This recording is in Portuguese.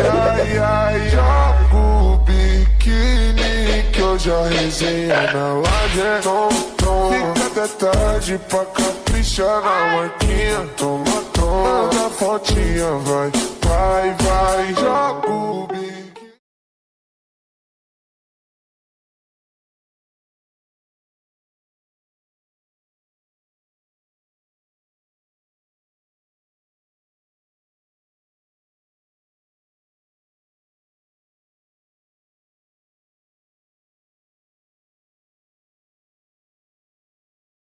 ai, ai, joga o biquíni que hoje a resenha na laje é tom. Fica até tarde pra caprichar na marquinha. Toma, toma, manda a fotinha, vai, vai, vai, joga o biquíni.